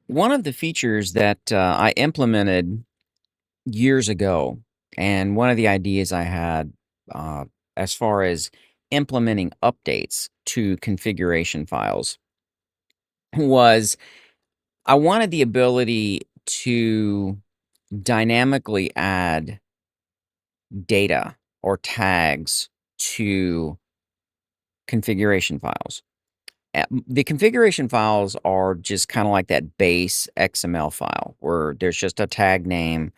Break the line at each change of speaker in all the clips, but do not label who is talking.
One of the features that I implemented years ago, and one of the ideas I had uh, as far as implementing updates to configuration files was I wanted the ability to dynamically add data or tags to configuration files. The configuration files are just kind of like that base XML file where there's just a tag name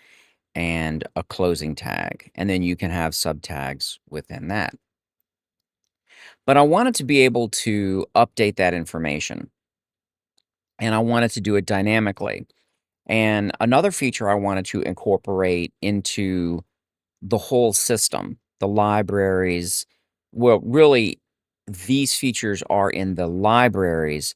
and a closing tag, and then you can have subtags within that. But I wanted to be able to update that information, and I wanted to do it dynamically. And another feature I wanted to incorporate into the whole system, the libraries, well, really, these features are in the libraries,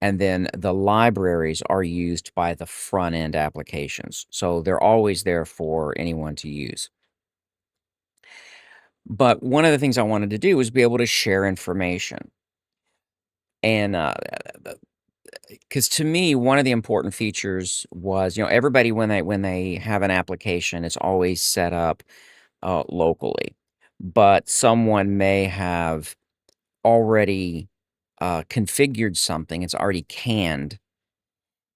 and then the libraries are used by the front end applications. So they're always there for anyone to use. But one of the things I wanted to do was be able to share information. And, because to me, one of the important features was, everybody when they have an application, it's always set up, locally. But someone may have already, configured something, it's already canned,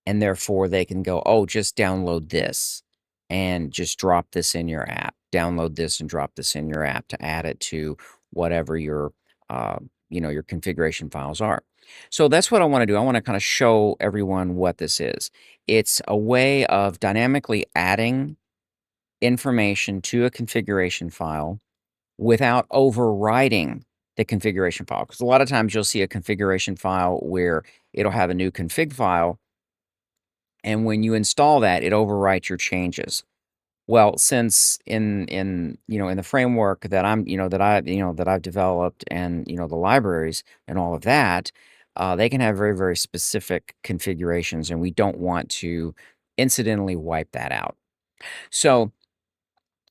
and therefore they can go, "Oh, just download this and just drop this in your app. Download this and drop this in your app to add it to whatever uh, your configuration files are." So that's what I want to do. I want to kind of show everyone what this is. It's a way of dynamically adding information to a configuration file without overwriting the configuration file. Because a lot of times you'll see a configuration file where it'll have a new config file, and when you install that, it overwrites your changes. Well, since in the framework that I've developed, and the libraries and all of that, they can have very, very specific configurations, and we don't want to incidentally wipe that out. So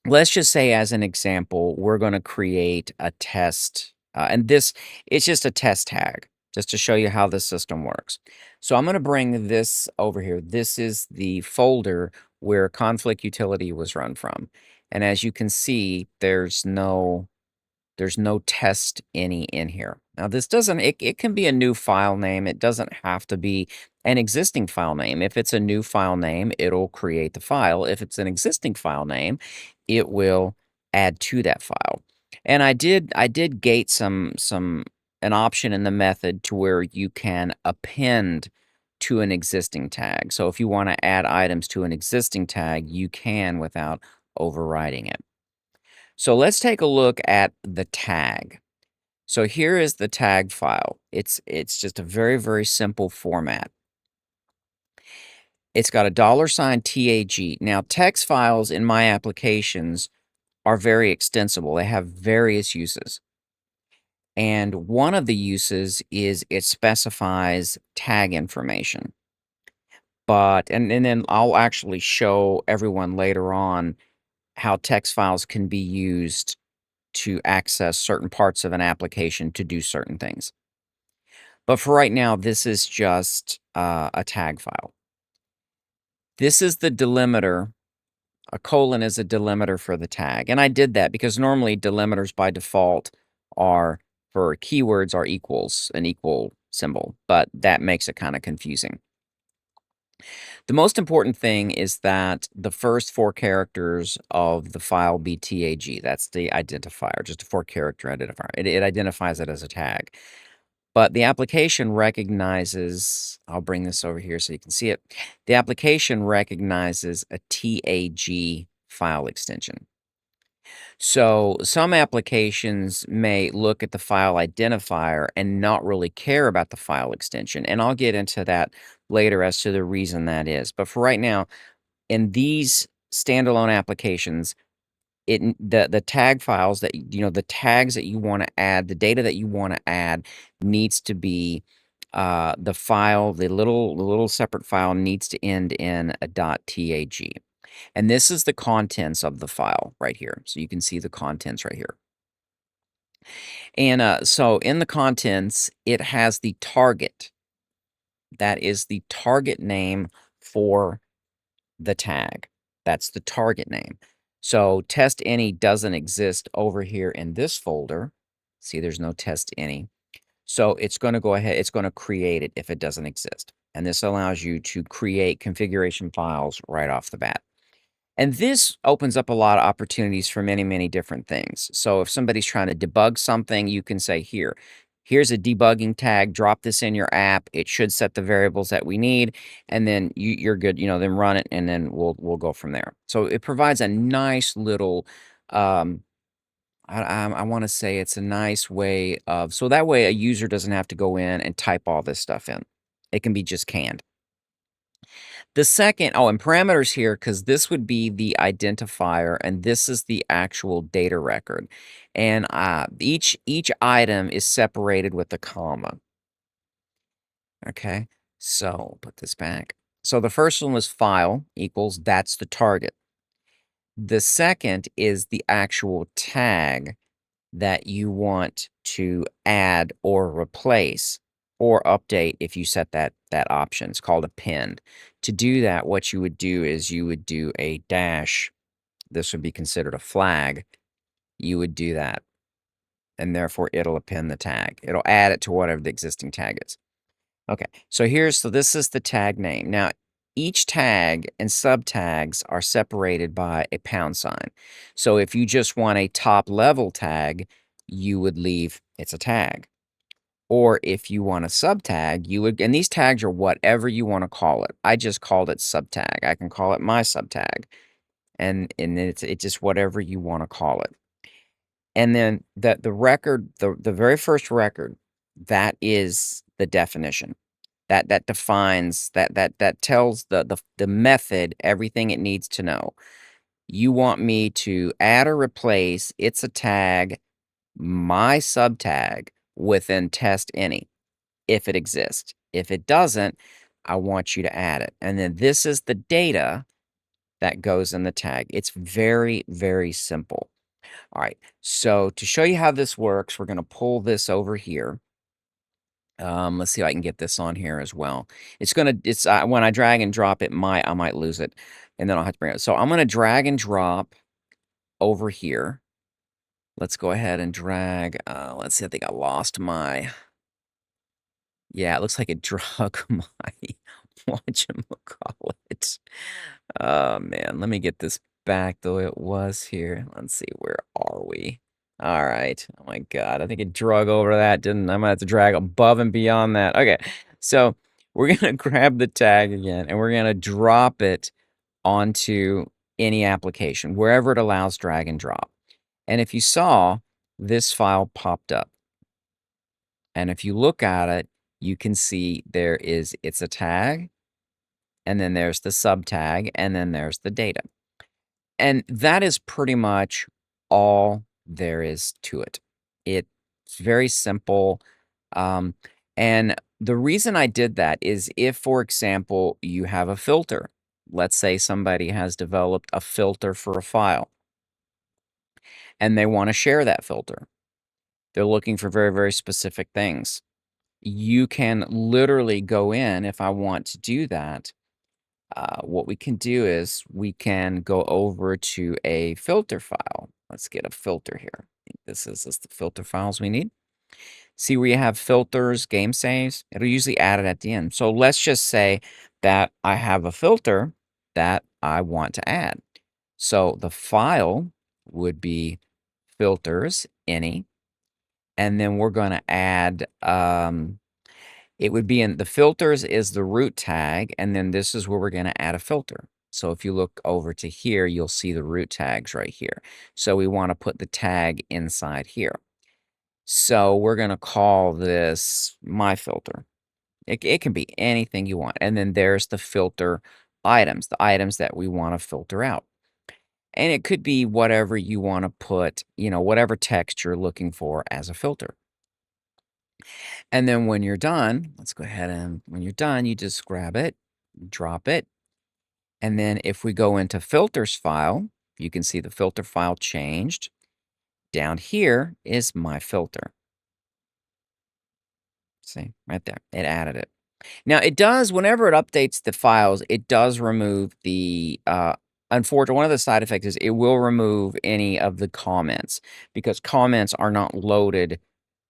let's just say, as an example, we're going to create a test, and this it's just a test tag, just to show you how the system works. So I'm going to bring this over here. This is the folder where conflict utility was run from, and as you can see, there's no test any in here. Now this doesn't it can be a new file name. It doesn't have to be an existing file name. If it's a new file name, it'll create the file. If it's an existing file name, it will add to that file. And I did gate an option in the method to where you can append to an existing tag. So if you want to add items to an existing tag, you can without overriding it. So let's take a look at the tag. So here is the tag file. It's just a very, very simple format. It's got a $tag. Now, text files in my applications are very extensible. They have various uses. And one of the uses is it specifies tag information. And then I'll actually show everyone later on how text files can be used to access certain parts of an application to do certain things. But for right now, this is just a tag file. This is the delimiter. A colon is a delimiter for the tag. And I did that because normally delimiters by default are for keywords are equals, an equal symbol, but that makes it kind of confusing. The most important thing is that the first four characters of the file be tag. That's the identifier, just a four-character identifier. It identifies it as a tag. But the application recognizes, I'll bring this over here so you can see it. The application recognizes a tag file extension. So some applications may look at the file identifier and not really care about the file extension. And I'll get into that later as to the reason that is. But for right now, in these standalone applications, the tag files that the tags that you want to add, the data that you want to add needs to be the file, the little separate file needs to end in a .tag. And this is the contents of the file right here. So you can see the contents right here. And so in the contents, it has the target. That is the target name for the tag. That's the target name. So test any doesn't exist over here in this folder. See, there's no test any. So it's going to go ahead, it's going to create it if it doesn't exist. And this allows you to create configuration files right off the bat. And this opens up a lot of opportunities for many, many different things. So if somebody's trying to debug something, you can say, here's a debugging tag, drop this in your app. It should set the variables that we need, and then you're good, then run it, and then we'll go from there. So it provides a nice little, I want to say it's a nice way of, so that way a user doesn't have to go in and type all this stuff in. It can be just canned. The second, and parameters here, because this would be the identifier, and this is the actual data record. And each item is separated with a comma. Okay, so put this back. So the first one was file equals, that's the target. The second is the actual tag that you want to add or replace or update if you set that option. It's called append. To do that, what you would do is you would do a dash. This would be considered a flag. You would do that, and therefore it'll append the tag. It'll add it to whatever the existing tag is. Okay, so this is the tag name. Now, each tag and subtags are separated by a pound sign. So if you just want a top level tag, you would leave it's a tag. Or if you want a subtag, you would, and these tags are whatever you want to call it. I just called it subtag. I can call it my subtag. And it's just whatever you want to call it. And then the record, the very first record, that is the definition. That defines, that tells the method everything it needs to know. You want me to add or replace it's a tag, my subtag, within test any, if it exists. If it doesn't, I want you to add it. And then this is the data that goes in the tag. It's very, very simple. All right, so to show you how this works, we're going to pull this over here. Let's see if I can get this on here as well. It's when I drag and drop it, I might lose it, and then I'll have to bring it. So I'm going to drag and drop over here. Let's go ahead and drag. Let's see. I think I lost my. Yeah, it looks like it drug my whatchamacallit. Oh man, let me get this back the way it was here. Let's see, where are we? All right. Oh my God, I think it drug over that, didn't I? I'm gonna have to drag above and beyond that. Okay, so we're gonna grab the tag again, and we're gonna drop it onto any application, wherever it allows drag and drop. And if you saw, this file popped up. And if you look at it, you can see it's a tag, and then there's the subtag, and then there's the data. And that is pretty much all there is to it. It's very simple. And the reason I did that is if, for example, you have a filter. Let's say somebody has developed a filter for a file, and they want to share that filter. They're looking for very, very specific things. You can literally go in, if I want to do that, what we can do is we can go over to a filter file. Let's get a filter here. I think this is the filter files we need. See where you have filters, game saves? It'll usually add it at the end. So let's just say that I have a filter that I want to add. So the file would be filters, any, and then we're going to add, it would be in the filters is the root tag, and then this is where we're going to add a filter. So if you look over to here, you'll see the root tags right here. So we want to put the tag inside here. So we're going to call this my filter. It can be anything you want. And then there's the filter items, the items that we want to filter out. And it could be whatever you want to put, whatever text you're looking for as a filter. And then when you're done, let's go ahead and when you're done, you just grab it, drop it. And then if we go into filters file, you can see the filter file changed. Down here is my filter. See, right there, it added it. Now it does whenever it updates the files, it does remove the, unfortunately, one of the side effects is it will remove any of the comments because comments are not loaded.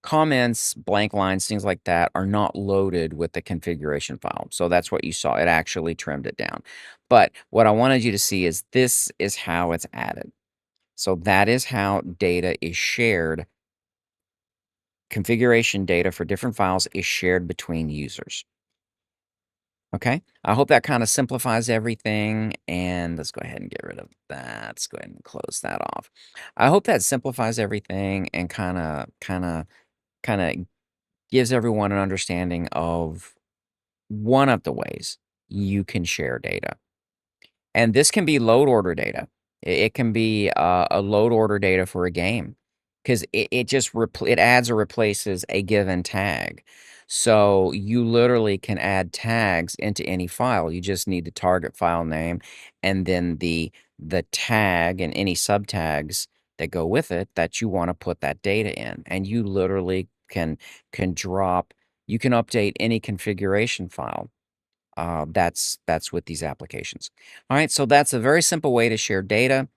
Comments, blank lines, things like that are not loaded with the configuration file. So that's what you saw. It actually trimmed it down. But what I wanted you to see is this is how it's added. So that is how data is shared. Configuration data for different files is shared between users. Okay. I hope that kind of simplifies everything. And let's go ahead and get rid of that. Let's go ahead and close that off. I hope that simplifies everything and kind of gives everyone an understanding of one of the ways you can share data. And this can be load order data. It can be a load order data for a game because it just it adds or replaces a given tag. So you literally can add tags into any file. You just need the target file name and then the tag and any subtags that go with it that you want to put that data in. And you literally can drop, you can update any configuration file. That's with these applications. All right, so that's a very simple way to share data.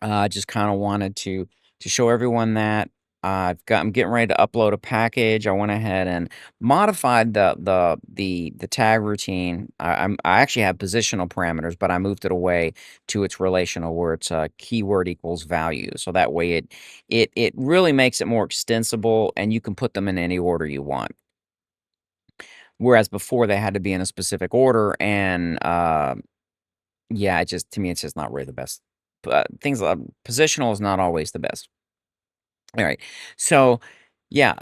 I just kind of wanted to show everyone that I'm getting ready to upload a package. I went ahead and modified the tag routine. I actually have positional parameters, but I moved it away to its relational where it's keyword equals value. So that way it really makes it more extensible, and you can put them in any order you want. Whereas before they had to be in a specific order, and, yeah, it just to me, it's just not really the best. But things like positional is not always the best. Alright. So, yeah,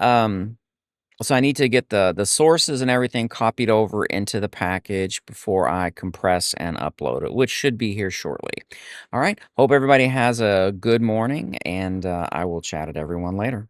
so I need to get the sources and everything copied over into the package before I compress and upload it, which should be here shortly. Alright, hope everybody has a good morning, and, I will chat at everyone later.